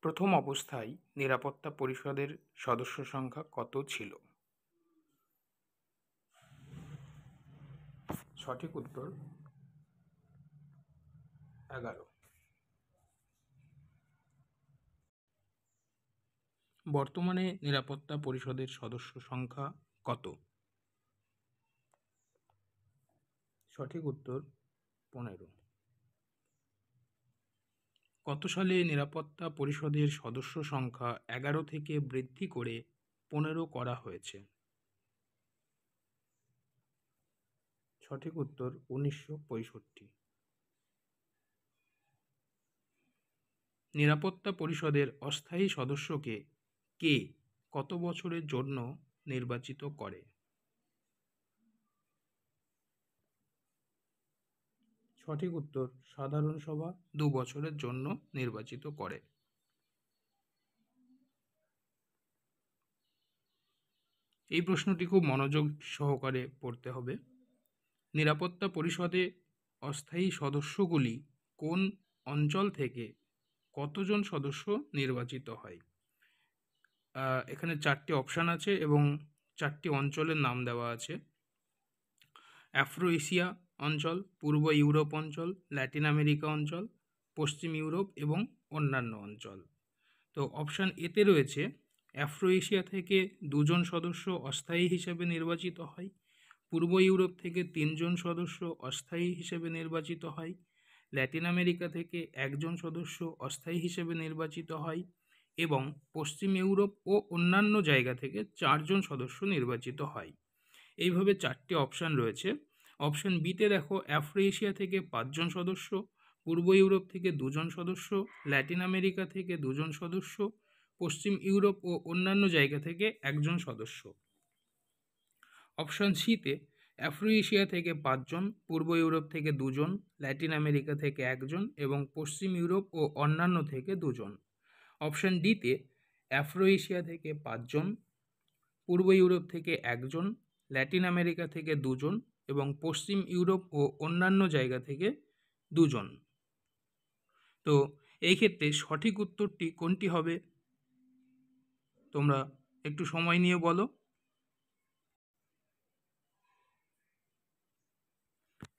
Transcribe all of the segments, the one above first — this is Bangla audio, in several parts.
প্রথম অবস্থায় নিরাপত্তা পরিষদের সদস্য সংখ্যা কত ছিল? সঠিক উত্তর 11। বর্তমানে নিরাপত্তা পরিষদের সদস্য সংখ্যা কত? সঠিক উত্তর 15। কত সালে নিরাপত্তা পরিষদের সদস্য সংখ্যা 11 থেকে বৃদ্ধি করে 15 করা হয়েছে? সঠিক উত্তর 1965। নিরাপত্তা পরিষদের অস্থায়ী সদস্যকে কে কত বছরের জন্য নির্বাচিত করে? সঠিক উত্তর সাধারণ সভা 2 বছরের জন্য নির্বাচিত করে। এই প্রশ্নটি খুব মনোযোগ সহকারে পড়তে হবে। নিরাপত্তা পরিষদে অস্থায়ী সদস্যগুলি কোন অঞ্চল থেকে কতজন সদস্য নির্বাচিত হয়? এখানে 4টি অপশান আছে এবং 4টি অঞ্চলের নাম দেওয়া আছে। আফ্রো এশিয়া অঞ্চল, পূর্ব ইউরোপ অঞ্চল, ল্যাটিন আমেরিকা অঞ্চল, পশ্চিম ইউরোপ এবং অন্যান্য অঞ্চল। তো অপশান এতে রয়েছে আফ্রো এশিয়া থেকে 2 জন সদস্য অস্থায়ী হিসেবে নির্বাচিত হয়, পূর্ব ইউরোপ থেকে 3 জন সদস্য অস্থায়ী হিসেবে নির্বাচিত হয়, ল্যাটিন আমেরিকা থেকে 1 জন সদস্য অস্থায়ী হিসেবে নির্বাচিত হয় এবং পশ্চিম ইউরোপ ও অন্যান্য জায়গা থেকে 4 জন সদস্য নির্বাচিত হয়। এইভাবে 4টি অপশান রয়েছে। অপশান বিতে দেখো আফ্রো এশিয়া থেকে 5 জন সদস্য, পূর্ব ইউরোপ থেকে 2 জন সদস্য, ল্যাটিন আমেরিকা থেকে 2 জন সদস্য, পশ্চিম ইউরোপ ও অন্যান্য জায়গা থেকে 1 জন সদস্য। অপশান সিতে আফ্রো এশিয়া থেকে 5 জন, পূর্ব ইউরোপ থেকে 2 জন, ল্যাটিন আমেরিকা থেকে 1 জন এবং পশ্চিম ইউরোপ ও অন্যান্য থেকে 2 জন। অপশান ডিতে আফ্রো এশিয়া থেকে 5 জন, পূর্ব ইউরোপ থেকে 1 জন, ল্যাটিন আমেরিকা থেকে 2 জন এবং পশ্চিম ইউরোপ ও অন্যান্য জায়গা থেকে 2 জন। তো এই ক্ষেত্রে সঠিক উত্তরটি কোনটি হবে? তোমরা একটু সময় নিয়ে বলো।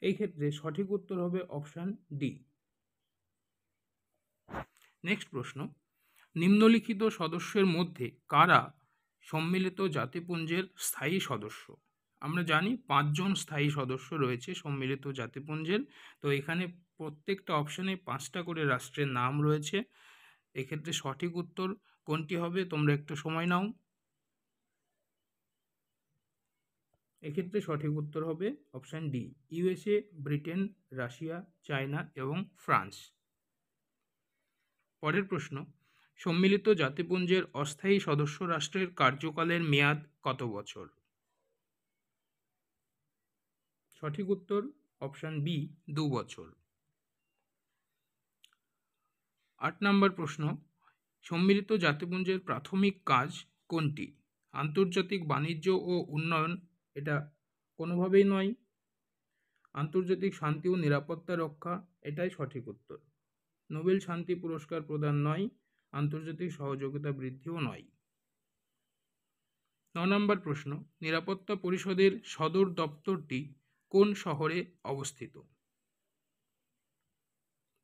এই ক্ষেত্রে সঠিক উত্তর হবে অপশান ডি। নেক্সট প্রশ্ন, নিম্নলিখিত সদস্যের মধ্যে কারা সম্মিলিত জাতিপুঞ্জের স্থায়ী সদস্য? আমরা জানি 5 জন স্থায়ী সদস্য রয়েছে সম্মিলিত জাতিপুঞ্জের। তো এখানে প্রত্যেকটা অপশানে 5টা করে রাষ্ট্রের নাম রয়েছে। এক্ষেত্রে সঠিক উত্তর কোনটি হবে? তোমরা একটু সময় নাও। এক্ষেত্রে সঠিক উত্তর হবে option D, USA, Britain, Russia, China এবং ফ্রান্স। পরের প্রশ্ন, সম্মিলিত জাতিপুঞ্জের অস্থায়ী সদস্য রাষ্ট্রের কার্যকালের মেয়াদ কত বছর? সঠিক উত্তর অপশান বি, 2 বছর। 8 নম্বর প্রশ্ন, সম্মিলিত জাতিপুঞ্জের প্রাথমিক কাজ কোনটি? আন্তর্জাতিক বাণিজ্য ও উন্নয়ন, এটা কোনোভাবেই নয়। আন্তর্জাতিক শান্তি ও নিরাপত্তা রক্ষা, এটাই সঠিক উত্তর। নোবেল শান্তি পুরস্কার প্রদান নয়, আন্তর্জাতিক সহযোগিতা বৃদ্ধিও নয়। 9 নম্বর প্রশ্ন, নিরাপত্তা পরিষদের সদর দপ্তরটি কোন শহরে অবস্থিত?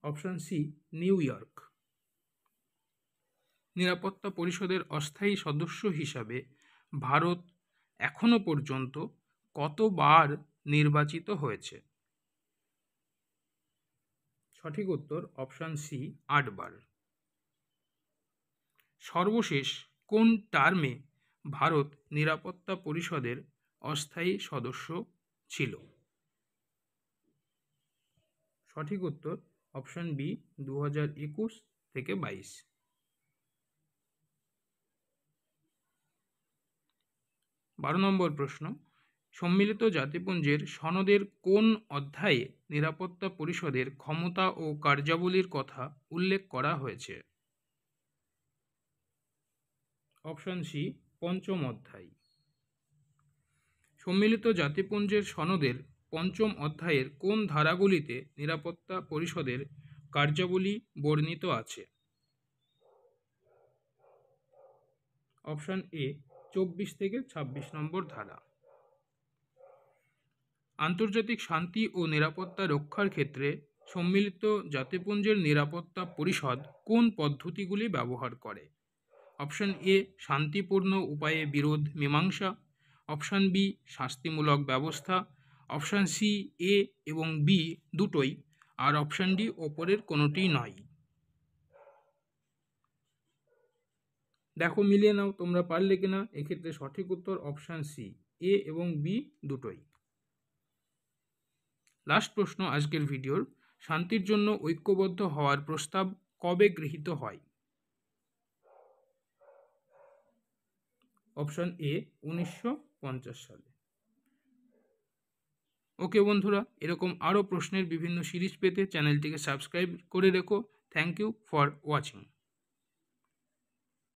অপশান সি, নিউ ইয়র্ক। নিরাপত্তা পরিষদের অস্থায়ী সদস্য হিসাবে ভারত এখনো পর্যন্ত কতবার নির্বাচিত হয়েছে? সঠিক উত্তর অপশান সি, 8 বার। সর্বশেষ কোন টার্মে ভারত নিরাপত্তা পরিষদের অস্থায়ী সদস্য ছিল? সঠিক উত্তর অপশান বি, 2021 থেকে 22। 12 নম্বর প্রশ্ন, সম্মিলিত জাতিপুঞ্জের সনদের কোন অধ্যায়ে নিরাপত্তা পরিষদের ক্ষমতা ও কার্যাবলীর কথা উল্লেখ করা হয়েছে? অপশান সি, 5ম অধ্যায়। সম্মিলিত জাতিপুঞ্জের সনদের 5ম অধ্যায়ের কোন ধারাগুলিতে নিরাপত্তা পরিষদের কার্যাবলী বর্ণিত আছে? অপশান এ 24 থেকে 26 নম্বর ধারা। আন্তর্জাতিক শান্তি ও নিরাপত্তা রক্ষার ক্ষেত্রে সম্মিলিত জাতিপুঞ্জের নিরাপত্তা পরিষদ কোন পদ্ধতিগুলি ব্যবহার করে? অপশান এ শান্তিপূর্ণ উপায়ে বিরোধ মীমাংসা, অপশান বি শাস্তিমূলক ব্যবস্থা, অপশান সি এ এবং বি দুটোই, আর অপশান ডি ওপরের কোনোটিই নয়। দেখো মিলিয়ে নাও তোমরা পারলে কিনা। এক্ষেত্রে সঠিক উত্তর অপশান সি, এ এবং বি দুটোই। লাস্ট প্রশ্ন আজকের ভিডিওর, শান্তির জন্য ঐক্যবদ্ধ হওয়ার প্রস্তাব কবে গৃহীত হয়? অপশান এ 1950 সালে। ওকে বন্ধুরা, এরকম আরও প্রশ্নের বিভিন্ন সিরিজ পেতে চ্যানেলটিকে সাবস্ক্রাইব করে রেখো। Thank you for watching.